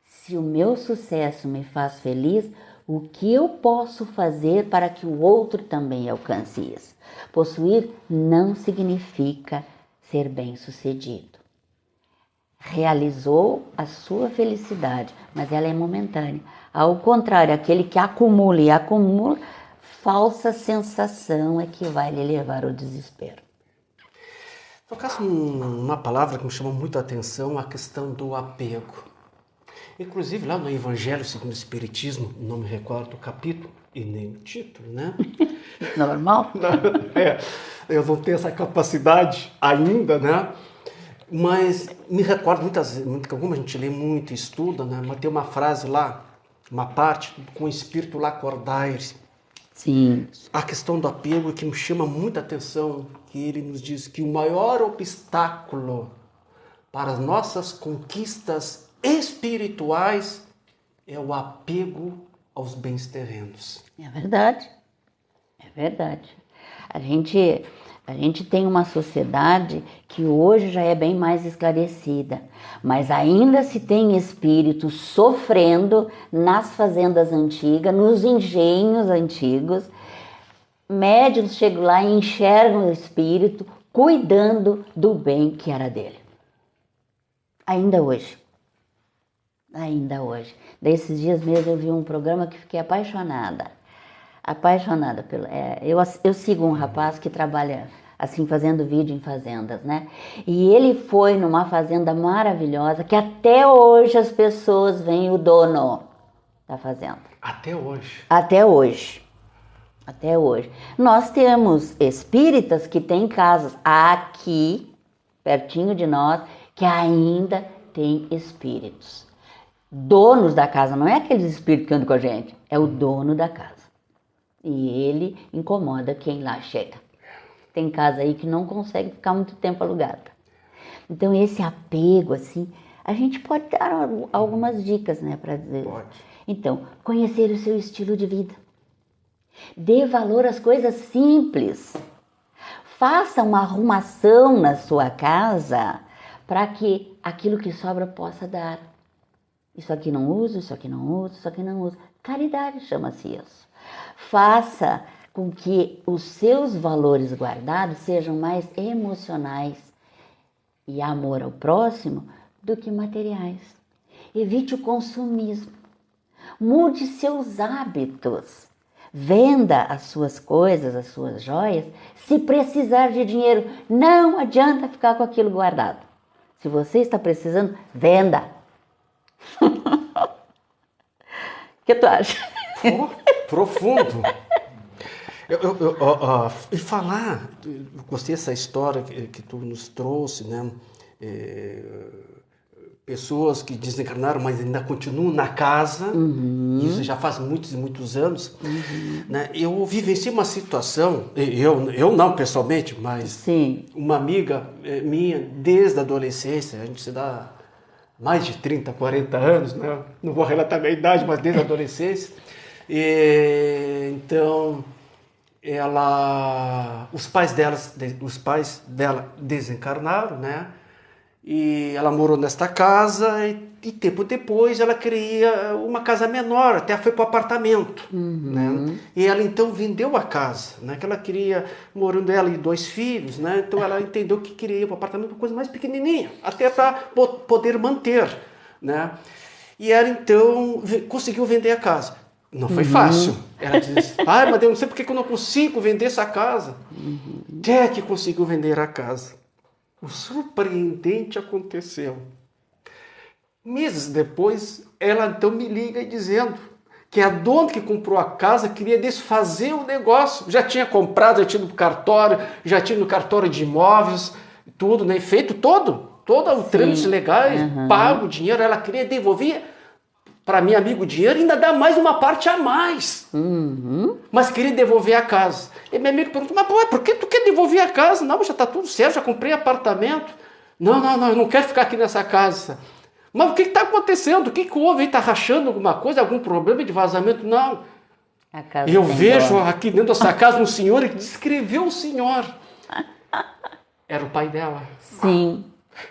Se o meu sucesso me faz feliz, o que eu posso fazer para que o outro também alcance isso? Possuir não significa ser bem-sucedido. Realizou a sua felicidade, mas ela é momentânea. Ao contrário, aquele que acumula e acumula, falsa sensação é que vai lhe levar ao desespero. Tocasse uma palavra que me chamou muito a atenção, a questão do apego. Inclusive lá no Evangelho segundo o Espiritismo, não me recordo o capítulo e nem o título, né? Normal? Eu não tenho essa capacidade ainda, né? Mas me recordo como a gente lê muito e estuda, né? Mas tem uma frase lá, uma parte, com o espírito lá acordai-se. Sim. A questão do apego que me chama muita atenção, que ele nos diz que o maior obstáculo para as nossas conquistas espirituais é o apego aos bens terrenos. É verdade. É verdade. A gente tem uma sociedade que hoje já é bem mais esclarecida, mas ainda se tem espíritos sofrendo nas fazendas antigas, nos engenhos antigos. Médiuns chegam lá e enxergam o espírito cuidando do bem que era dele. Ainda hoje. Ainda hoje. Desses dias mesmo eu vi um programa que fiquei apaixonada pelo... eu sigo um rapaz que trabalha assim, fazendo vídeo em fazendas, né? E ele foi numa fazenda maravilhosa que até hoje as pessoas veem o dono da fazenda. Até hoje. Até hoje. Até hoje. Nós temos espíritas que têm casas aqui, pertinho de nós, que ainda tem espíritos. Donos da casa, não é aqueles espíritos que andam com a gente, é o dono da casa. E ele incomoda quem lá chega. Tem casa aí que não consegue ficar muito tempo alugada. Então esse apego, assim, a gente pode dar algumas dicas, né, para dizer. Pode. Então, conhecer o seu estilo de vida. Dê valor às coisas simples. Faça uma arrumação na sua casa para que aquilo que sobra possa dar. Isso aqui não uso, isso aqui não uso, isso aqui não uso. Caridade chama-se isso. Faça com que os seus valores guardados sejam mais emocionais e amor ao próximo do que materiais. Evite o consumismo. Mude seus hábitos. Venda as suas coisas, as suas joias, se precisar de dinheiro. Não adianta ficar com aquilo guardado. Se você está precisando, venda. O que tu acha? Profundo. E falar, eu gostei dessa história que tu nos trouxe, né? Pessoas que desencarnaram, mas ainda continuam na casa, isso já faz muitos e muitos anos, né? Eu vivenciei uma situação, eu não pessoalmente, mas Sim. uma amiga minha, desde a adolescência, a gente se dá mais de 30, 40 anos, né? Não vou relatar a minha idade, mas desde a adolescência, então os pais dela desencarnaram, né? E ela morou nesta casa e tempo depois ela queria uma casa menor, até foi para o apartamento, né? E ela então vendeu a casa, né? Que ela queria, morando ela e 2 filhos, né? Então ela entendeu que queria ir para o apartamento, uma coisa mais pequenininha, até para poder manter, né? E ela então conseguiu vender a casa. Não foi fácil. Ela disse, mas eu não sei porque que eu não consigo vender essa casa. Até que conseguiu vender a casa. O surpreendente aconteceu. Meses depois, ela então me liga dizendo que a dona que comprou a casa queria desfazer o negócio. Já tinha comprado, já tinha no cartório, já tinha no cartório de imóveis, tudo, né? Feito todo o trâmite legais, pago o dinheiro, ela queria devolver para meu amigo o dinheiro e ainda dar mais uma parte a mais. Mas queria devolver a casa. E meu amigo perguntou, mas por que tu quer devolver a casa? Não, já está tudo certo, já comprei apartamento. Não, eu não quero ficar aqui nessa casa. Mas o que está acontecendo? O que houve? Está rachando alguma coisa? Algum problema de vazamento? Não. Eu vejo aqui dentro dessa casa um senhor que descreveu o senhor. Era o pai dela. Sim.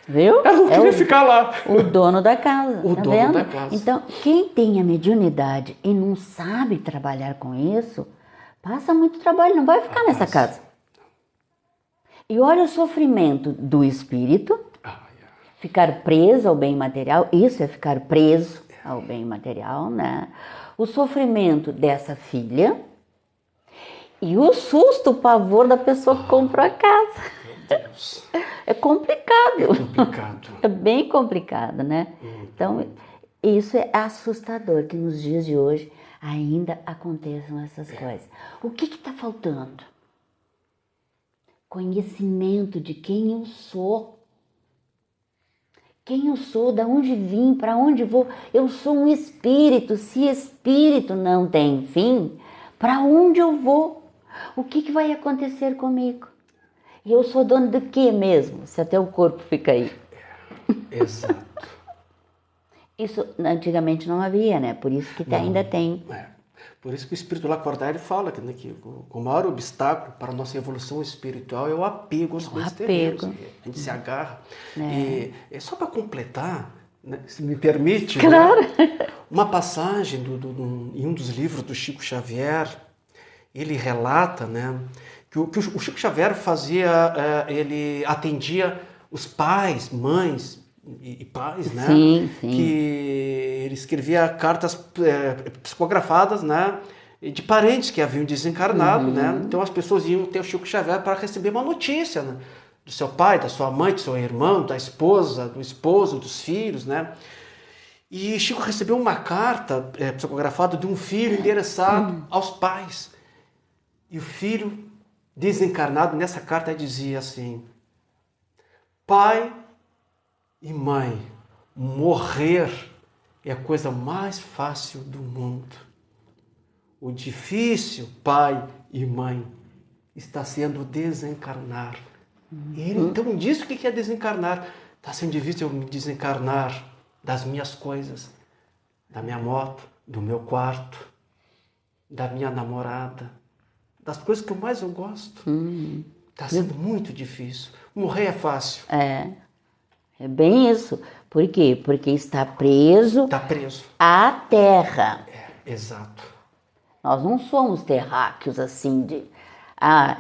Viu? Ela não queria ficar lá. O dono da casa. O tá dono vendo? da casa. Então, quem tem a mediunidade e não sabe trabalhar com isso, passa muito trabalho, não vai ficar nessa casa. E olha o sofrimento do espírito, ficar preso ao bem material, isso é ficar preso ao bem material, né? O sofrimento dessa filha e o susto, o pavor da pessoa que comprou a casa. Deus. É complicado. É complicado. É bem complicado, né? Então, isso é assustador, que nos dias de hoje ainda aconteçam essas coisas. O que está faltando? Conhecimento de quem eu sou. Quem eu sou, de onde vim, para onde vou. Eu sou um espírito. Se espírito não tem fim, para onde eu vou? O que vai acontecer comigo? E eu sou dono de quê mesmo, se até o corpo fica aí? Exato. Isso antigamente não havia, né? Por isso que ainda tem. Por isso que o espírito Lacordaire fala que o maior obstáculo para a nossa evolução espiritual é o apego aos bens terrenos. A gente se agarra. E só para completar, né, se me permite, claro. Né, uma passagem em um dos livros do Chico Xavier, ele relata, né, que o Chico Xavier ele atendia os pais, mães e pais, né? Sim. Que ele escrevia cartas psicografadas, né? De parentes que haviam desencarnado, né? Então as pessoas iam ter o Chico Xavier para receber uma notícia, né? Do seu pai, da sua mãe, do seu irmão, da esposa, do esposo, dos filhos, né? E Chico recebeu uma carta psicografada de um filho endereçado aos pais. E o filho desencarnado, nessa carta dizia assim: pai e mãe, morrer é a coisa mais fácil do mundo. O difícil, pai e mãe, está sendo desencarnar. E ele então disse o que é desencarnar. Está sendo difícil eu me desencarnar das minhas coisas, da minha moto, do meu quarto, da minha namorada, das coisas que eu mais gosto. Está sendo muito difícil. Morrer é fácil. É bem isso. Por quê? Porque está preso, à terra. Exato. Nós não somos terráqueos assim de...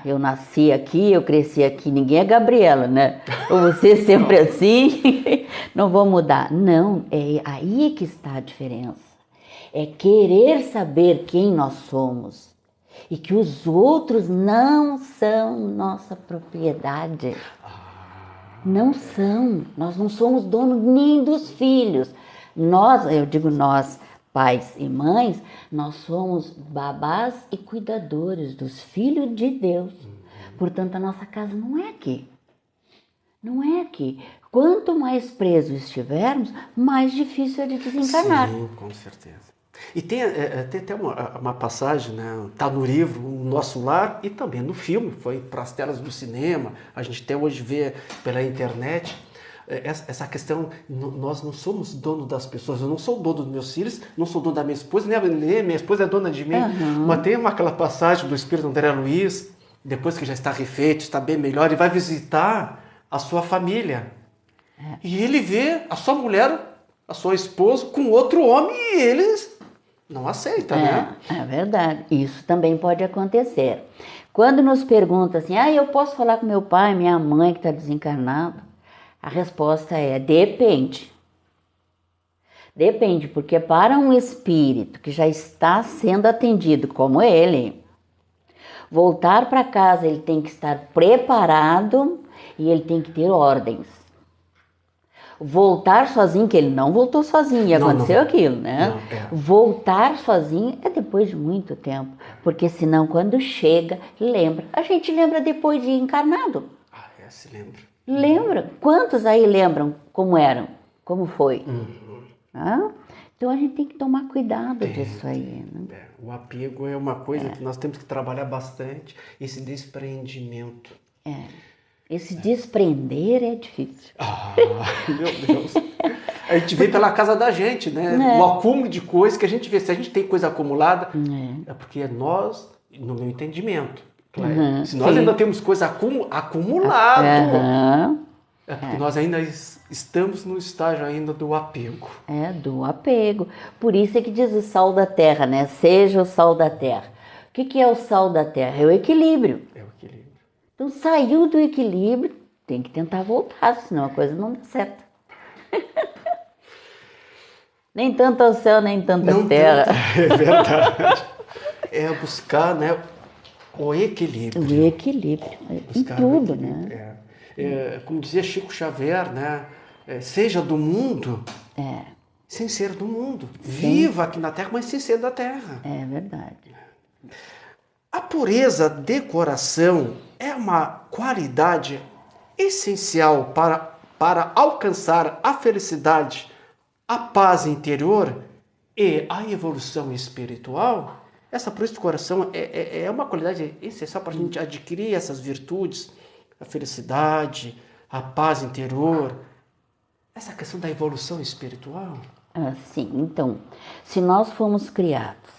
eu nasci aqui, eu cresci aqui. Ninguém é Gabriela, né? Ou você sempre assim, não vou mudar. Não, é aí que está a diferença. É querer saber quem nós somos. e que os outros não são nossa propriedade. Não são. Nós não somos donos nem dos filhos. Nós, eu digo nós, pais e mães, nós somos babás e cuidadores dos filhos de Deus. Portanto, a nossa casa não é aqui. Não é aqui. Quanto mais presos estivermos, mais difícil é de desencarnar. Sim, com certeza. E tem até uma passagem, né? Tá no livro O Nosso Lar e também no filme, foi para as telas do cinema, a gente até hoje vê pela internet. Essa questão, nós não somos dono das pessoas, eu não sou dono dos meus filhos, não sou dono da minha esposa, nem minha esposa é dona de mim. Mas tem aquela passagem do Espírito André Luiz, depois que já está refeito, está bem melhor, ele vai visitar a sua família. E ele vê a sua mulher, a sua esposa, com outro homem e eles não aceitam, né? É verdade. Isso também pode acontecer. Quando nos perguntam assim, eu posso falar com meu pai, minha mãe que está desencarnado? A resposta é, depende. Depende, porque para um espírito que já está sendo atendido como ele, voltar para casa ele tem que estar preparado e ele tem que ter ordens. Voltar sozinho, que ele não voltou sozinho, e aconteceu aquilo, né? Voltar sozinho é depois de muito tempo, porque senão quando chega, lembra. A gente lembra depois de encarnado. Se lembra. Lembra? Quantos aí lembram como eram? Como foi? Então a gente tem que tomar cuidado disso aí. Né? O apego é uma coisa que nós temos que trabalhar bastante, esse despreendimento. Esse desprender é difícil. Meu Deus. A gente vê pela casa da gente, né? O acúmulo de coisas que a gente vê. Se a gente tem coisa acumulada, é porque nós, no meu entendimento, se nós ainda temos coisa acumulada, é porque nós ainda estamos no estágio ainda do apego. Do apego. Por isso é que diz o sal da terra, né? Seja o sal da terra. O que é o sal da terra? É o equilíbrio. É o equilíbrio. Então, saiu do equilíbrio, tem que tentar voltar, senão a coisa não dá certo. Nem tanto ao céu, nem tanto à terra. É verdade. É buscar, né, o equilíbrio. O equilíbrio, em tudo, né? Como dizia Chico Xavier, né? Seja do mundo, sem ser do mundo. Viva aqui na terra, mas sem ser da terra. É verdade. A pureza de coração é uma qualidade essencial para alcançar a felicidade, a paz interior e a evolução espiritual. Essa pureza de coração é uma qualidade essencial para a gente adquirir essas virtudes, a felicidade, a paz interior, essa questão da evolução espiritual. Sim, então, se nós fomos criados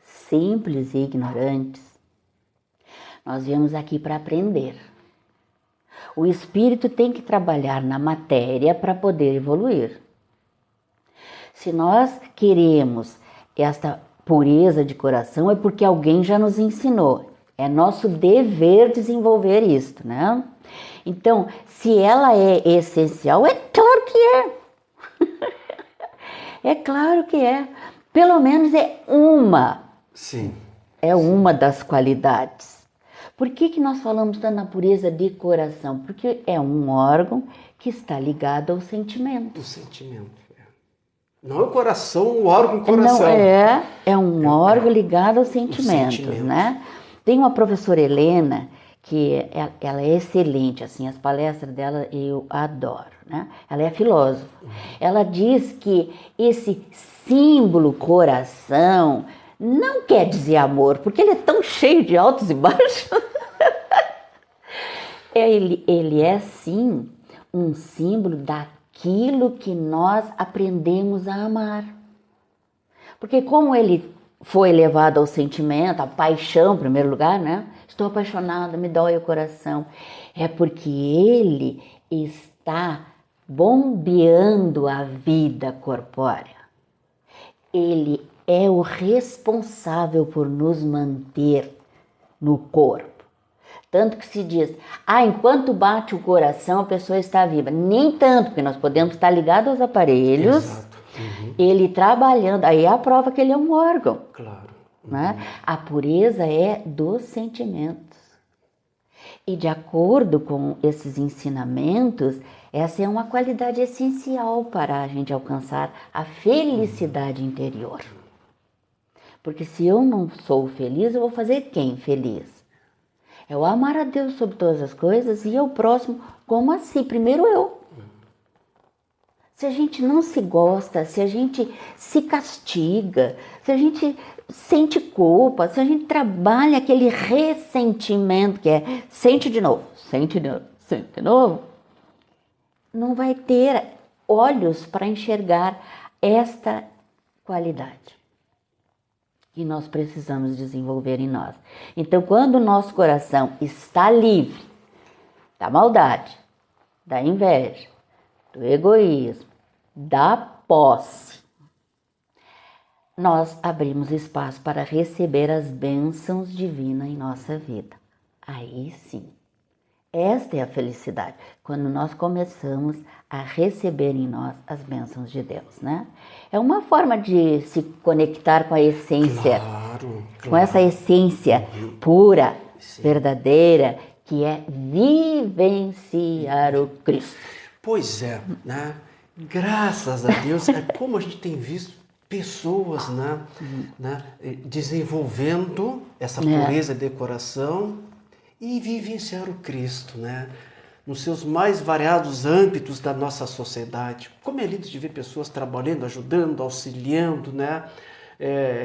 simples e ignorantes, nós viemos aqui para aprender. O espírito tem que trabalhar na matéria para poder evoluir. Se nós queremos esta pureza de coração, é porque alguém já nos ensinou. É nosso dever desenvolver isto, né? Então, se ela é essencial, é claro que é. É claro que é. Pelo menos é uma. Sim. É uma das qualidades. Por que nós falamos da pureza de coração? Porque é um órgão que está ligado ao sentimento. O sentimento, Não é o coração, o órgão coração. Não, é um órgão ligado aos sentimentos, né? Tem uma professora Helena, que ela é excelente, assim, as palestras dela eu adoro, né? Ela é filósofa. Ela diz que esse símbolo coração não quer dizer amor, porque ele é tão cheio de altos e baixos. Ele é, sim, um símbolo daquilo que nós aprendemos a amar. Porque como ele foi levado ao sentimento, à paixão, em primeiro lugar, né? Estou apaixonada, me dói o coração. É porque ele está bombeando a vida corpórea. Ele é o responsável por nos manter no corpo. Tanto que se diz, enquanto bate o coração, a pessoa está viva. Nem tanto, porque nós podemos estar ligados aos aparelhos. Exato. Ele trabalhando, aí é a prova que ele é um órgão. Claro. né? A pureza é dos sentimentos. E de acordo com esses ensinamentos, essa é uma qualidade essencial para a gente alcançar a felicidade interior. Porque se eu não sou feliz, eu vou fazer quem feliz? É o amar a Deus sobre todas as coisas e ao próximo como assim? Primeiro eu. Se a gente não se gosta, se a gente se castiga, se a gente sente culpa, se a gente trabalha aquele ressentimento que é sente de novo, sente de novo, sente de novo, não vai ter olhos para enxergar esta qualidade que nós precisamos desenvolver em nós. Então, quando o nosso coração está livre da maldade, da inveja, do egoísmo, da posse, nós abrimos espaço para receber as bênçãos divinas em nossa vida. Aí sim, esta é a felicidade, quando nós começamos a receber em nós as bênçãos de Deus, né? É uma forma de se conectar com a essência, com essa essência pura, verdadeira, que é vivenciar o Cristo. Pois é, né? Graças a Deus, é como a gente tem visto pessoas, né, desenvolvendo essa pureza de coração e vivenciar o Cristo, né? Nos seus mais variados âmbitos da nossa sociedade. Como é lindo de ver pessoas trabalhando, ajudando, auxiliando, né?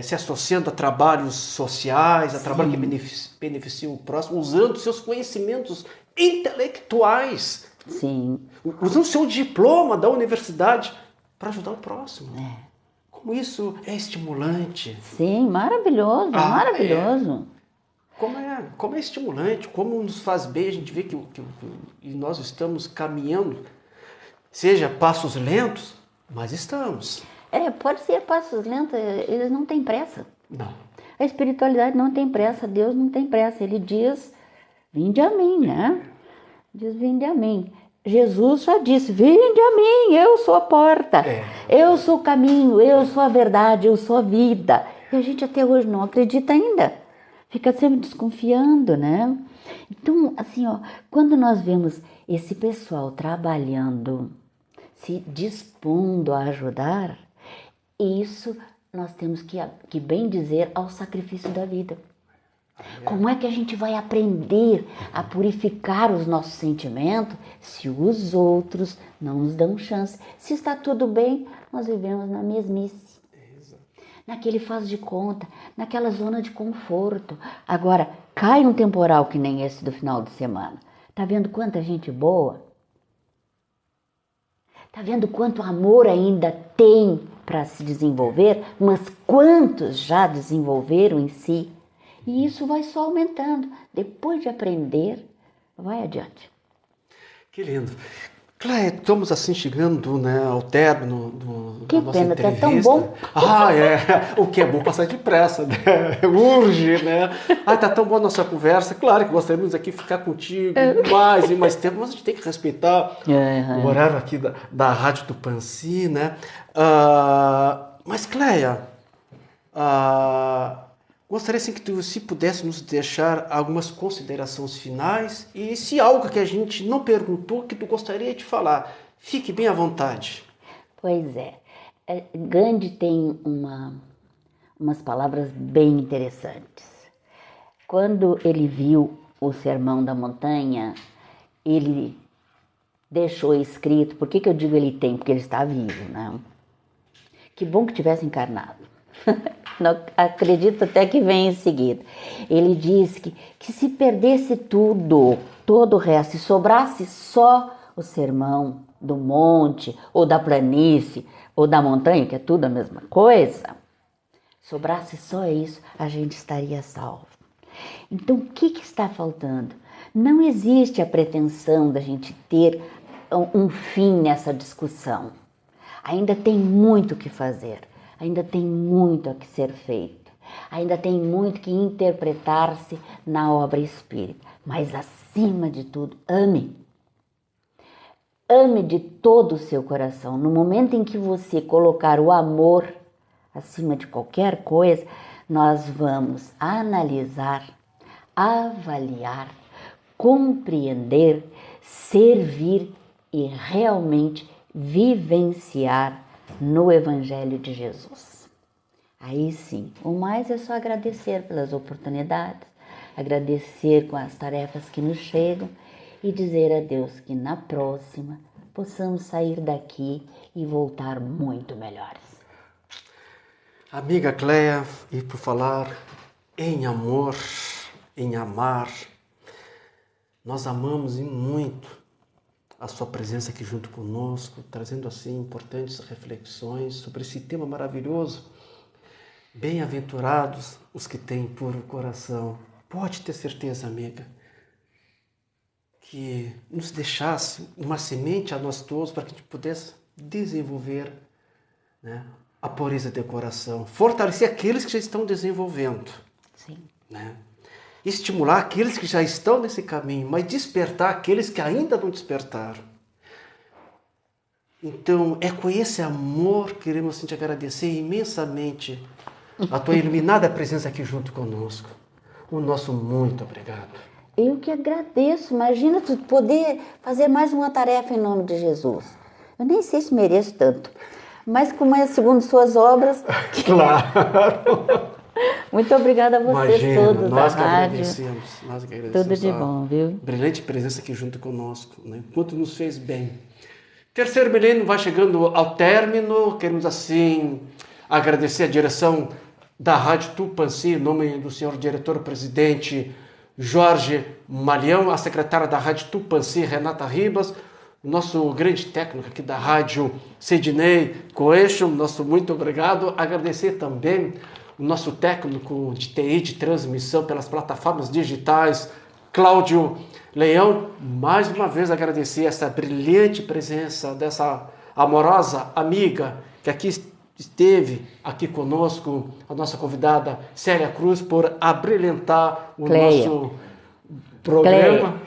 Se associando a trabalhos sociais, a trabalho que beneficiam o próximo, usando seus conhecimentos intelectuais. Sim. Usando o seu diploma da universidade para ajudar o próximo. Como isso é estimulante. Sim, maravilhoso, maravilhoso. Como é estimulante, como nos faz bem a gente ver que nós estamos caminhando, seja passos lentos, mas estamos. Pode ser passos lentos, eles não têm pressa. Não. A espiritualidade não tem pressa, Deus não tem pressa. Ele diz, vinde a mim, né? Diz, vinde a mim. Jesus já disse, vinde a mim, eu sou a porta. Eu sou o caminho, eu sou a verdade, eu sou a vida. E a gente até hoje não acredita ainda. Fica sempre desconfiando, né? Então, assim, ó, quando nós vemos esse pessoal trabalhando, se dispondo a ajudar, isso nós temos que bem dizer ao sacrifício da vida. Como é que a gente vai aprender a purificar os nossos sentimentos se os outros não nos dão chance? Se está tudo bem, nós vivemos na mesmice. Naquele faz de conta, naquela zona de conforto. Agora, cai um temporal que nem esse do final de semana. Tá vendo quanta gente boa? Tá vendo quanto amor ainda tem para se desenvolver? Mas quantos já desenvolveram em si? E isso vai só aumentando. Depois de aprender, vai adiante. Que lindo. Cléia, estamos assim chegando, né, ao término da nossa pena, entrevista. tá tão bom. O que é bom passar depressa, né? Urge, né? Tá tão boa a nossa conversa. Claro que gostaríamos aqui ficar contigo mais e mais tempo, mas a gente tem que respeitar o horário aqui da Rádio Tupãssi, né? Mas, Cléia, gostaria assim, que tu, se pudesse nos deixar algumas considerações finais e se algo que a gente não perguntou que tu gostaria de falar, fique bem à vontade. Pois é. Gandhi tem umas palavras bem interessantes. Quando ele viu o Sermão da Montanha, ele deixou escrito, por que eu digo ele tem? Porque ele está vivo, né? Que bom que tivesse encarnado. Não, acredito até que vem em seguida. Ele diz que se perdesse tudo, todo o resto, se sobrasse só o sermão do monte, ou da planície, ou da montanha, que é tudo a mesma coisa, sobrasse só isso, a gente estaria salvo. Então, o que está faltando? Não existe a pretensão da gente ter um fim nessa discussão. Ainda tem muito o que fazer. Ainda tem muito a que ser feito, ainda tem muito que interpretar-se na obra espírita, mas acima de tudo, ame. Ame de todo o seu coração. No momento em que você colocar o amor acima de qualquer coisa, nós vamos analisar, avaliar, compreender, servir e realmente vivenciar no Evangelho de Jesus. Aí sim, o mais é só agradecer pelas oportunidades, agradecer com as tarefas que nos chegam e dizer a Deus que na próxima possamos sair daqui e voltar muito melhores. Amiga Cleia, e por falar em amor, em amar, nós amamos e muito a sua presença aqui junto conosco, trazendo assim importantes reflexões sobre esse tema maravilhoso. Bem-aventurados os que têm puro coração. Pode ter certeza, amiga, que nos deixasse uma semente a nós todos para que a gente pudesse desenvolver, né, a pureza de coração, fortalecer aqueles que já estão desenvolvendo. Sim. Né? Estimular aqueles que já estão nesse caminho, mas despertar aqueles que ainda não despertaram. Então, é com esse amor que queremos te agradecer imensamente a tua iluminada presença aqui junto conosco. O nosso muito obrigado. Eu que agradeço. Imagina tu poder fazer mais uma tarefa em nome de Jesus. Eu nem sei se mereço tanto, mas como é segundo suas obras... Claro! Muito obrigada a vocês. Imagina, todos nós da que rádio. agradecemos. Nós que agradecemos. Tudo de bom, viu? Brilhante presença aqui junto conosco, né? Enquanto nos fez bem. Terceiro milênio vai chegando ao término. Queremos assim agradecer a direção da Rádio Tupãssi, em nome do senhor diretor-presidente Jorge Malhão, a secretária da Rádio Tupãssi, Renata Ribas, o nosso grande técnico aqui da Rádio, Sidney Coelho, nosso muito obrigado. Agradecer também o nosso técnico de TI, de transmissão pelas plataformas digitais, Cláudio Leão. Mais uma vez agradecer essa brilhante presença dessa amorosa amiga que aqui esteve aqui conosco, a nossa convidada Célia Cruz, por abrilhantar o Cleia. nosso programa.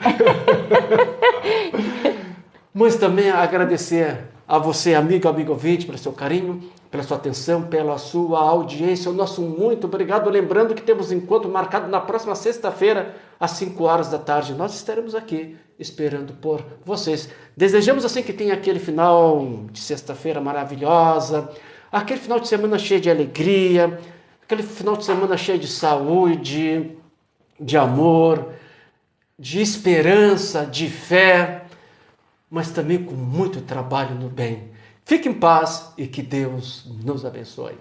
Mas também agradecer a você, amigo ouvinte, pelo seu carinho, pela sua atenção, pela sua audiência. O nosso muito obrigado. Lembrando que temos encontro marcado na próxima sexta-feira, às 5 horas da tarde. Nós estaremos aqui esperando por vocês. Desejamos assim que tenha aquele final de sexta-feira maravilhosa, aquele final de semana cheio de alegria, aquele final de semana cheio de saúde, de amor, de esperança, de fé, mas também com muito trabalho no bem. Fique em paz e que Deus nos abençoe.